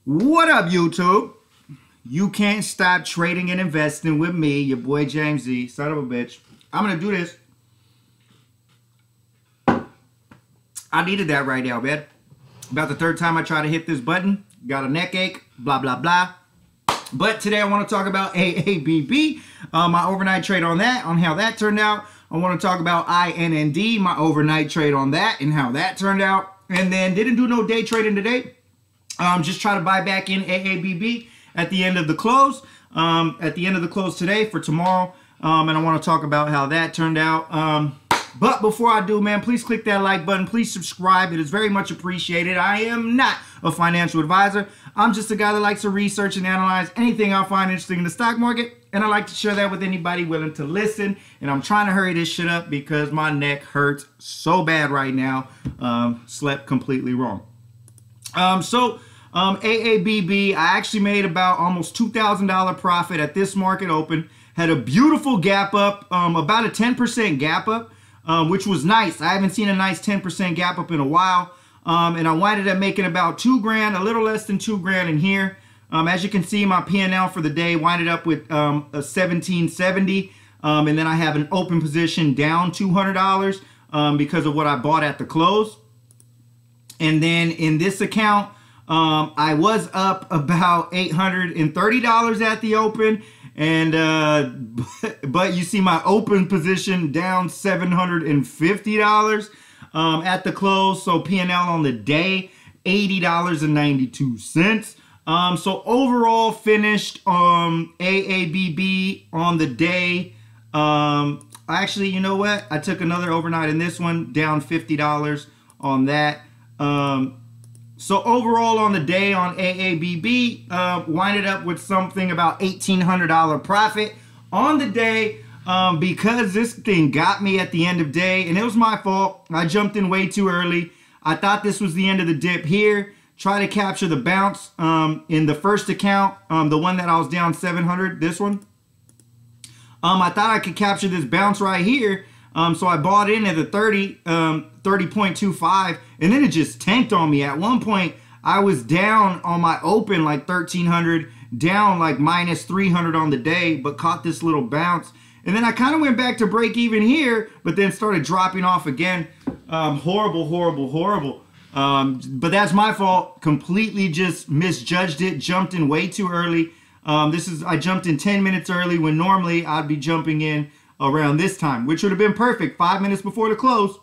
What up, YouTube? You can't stop trading and investing with me, your boy James Z, son of a bitch. I'm gonna do this. I needed that right now, man. About the third time I try to hit this button. Got a neck ache, blah, blah, blah. But today I want to talk about AABB, my overnight trade on that, on how that turned out. I want to talk about INND, my overnight trade on that and how that turned out. And then didn't do no day trading today. Just try to buy back in AABB at the end of the close. At the end of the close today for tomorrow. And I want to talk about how that turned out. But before I do, man, please click that like button. Please subscribe. It is very much appreciated. I am not a financial advisor. I'm just a guy that likes to research and analyze anything I find interesting in the stock market. And I like to share that with anybody willing to listen. And I'm trying to hurry this shit up because my neck hurts so bad right now. Slept completely wrong. AABB, I actually made about almost $2,000 profit at this market open. Had a beautiful gap up, about a 10% gap up. Which was nice. I haven't seen a nice 10% gap up in a while. And I winded up making about $2 grand, a little less than $2 grand in here. As you can see, my P&L for the day winded up with a 1770. And then I have an open position down $200 because of what I bought at the close. And then in this account, I was up about $830 at the open. And but you see my open position down $750 at the close. So P&L on the day $80.92. So overall finished AABB on the day. Actually, you know what? I took another overnight in this one, down $50 on that. So overall on the day on AABB, winded up with something about $1,800 profit on the day because this thing got me at the end of day, and it was my fault. I jumped in way too early. I thought this was the end of the dip here. Try to capture the bounce in the first account, the one that I was down 700, this one. I thought I could capture this bounce right here. So I bought in at the 30.25, and then it just tanked on me. At one point, I was down on my open like 1,300, down like minus 300 on the day, but caught this little bounce. And then I kind of went back to break even here, but then started dropping off again. Horrible, horrible, horrible. But that's my fault. Completely just misjudged it, jumped in way too early. I jumped in 10 minutes early when normally I'd be jumping in around this time, which would have been perfect 5 minutes before the close.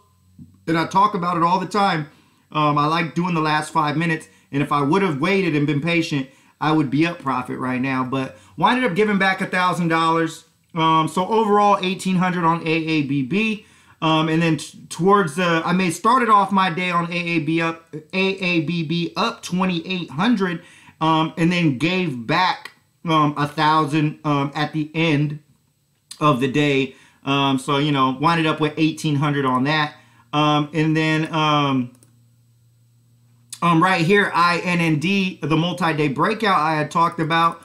And I talk about it all the time. I like doing the last 5 minutes, and if I would have waited and been patient, I would be up profit right now. But winded up giving back $1,000. So overall $1,800 on AABB. And then towards I started off my day on AABB up 2,800, and then gave back $1,000 at the end of the day. So, you know, winded up with 1,800 on that. And then right here, INND, the multi-day breakout I had talked about.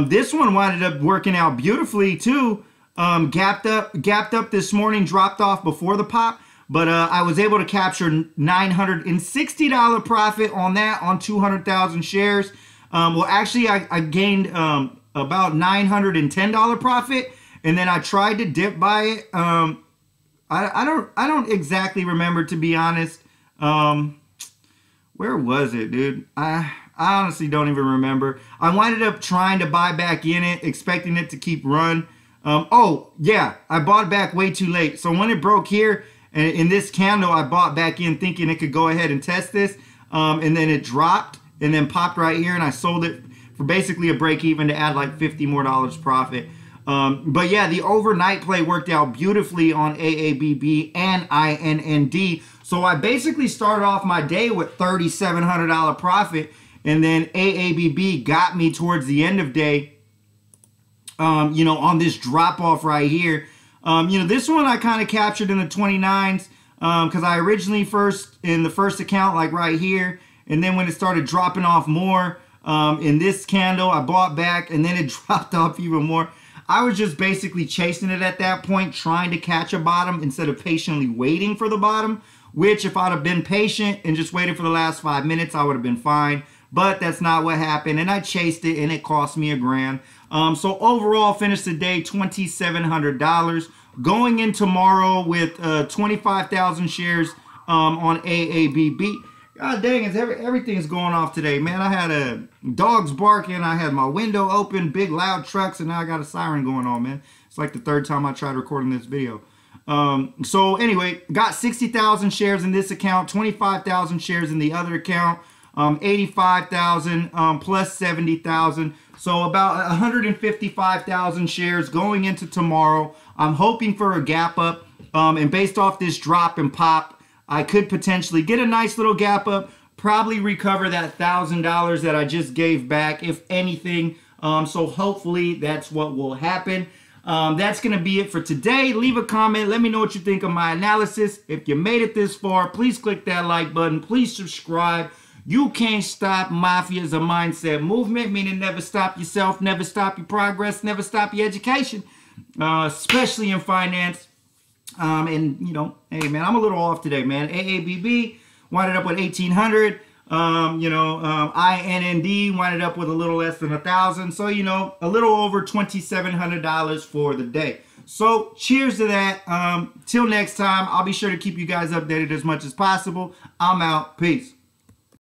This one winded up working out beautifully too. Gapped up this morning, dropped off before the pop. But I was able to capture $960 profit on that on 200,000 shares. Well, actually, I gained about $910 profit. And then I tried to dip by it. I don't exactly remember, to be honest. Where was it, dude? I honestly don't even remember. I winded up trying to buy back in it, expecting it to keep run. Oh, yeah, I bought back way too late. So when it broke here, in this candle, I bought back in thinking it could go ahead and test this. And then it dropped and then popped right here, and I sold it for basically a break even to add like $50 more profit. But yeah, the overnight play worked out beautifully on AABB and INND. So I basically started off my day with $3,700 profit, and then AABB got me towards the end of day, you know, on this drop off right here. You know, this one I kind of captured in the 29s because I originally in the first account, like right here, and then when it started dropping off more in this candle, I bought back, and then it dropped off even more. I was just basically chasing it at that point, trying to catch a bottom instead of patiently waiting for the bottom, which if I'd have been patient and just waited for the last 5 minutes, I would have been fine. but that's not what happened. And I chased it and it cost me $1,000. So overall, finished the day $2,700. Going in tomorrow with 25,000 shares on AABB. God dang, everything's going off today, man. I had dogs barking, I had my window open, big loud trucks, and now I got a siren going on, man. It's like the third time I tried recording this video. So anyway, got 60,000 shares in this account, 25,000 shares in the other account, 85,000 plus 70,000. So about 155,000 shares going into tomorrow. I'm hoping for a gap up, and based off this drop and pop, I could potentially get a nice little gap up, probably recover that $1,000 that I just gave back, if anything. So hopefully that's what will happen. That's going to be it for today. Leave a comment. Let me know what you think of my analysis. If you made it this far, please click that like button. Please subscribe. You can't stop Mafia as a mindset movement, meaning never stop yourself, never stop your progress, never stop your education, especially in finance. And, you know, hey, man, I'm a little off today, man. AABB winded up with 1,800. INND winded up with a little less than 1,000. So, you know, a little over $2,700 for the day. So, cheers to that. Till next time, I'll be sure to keep you guys updated as much as possible. I'm out. Peace.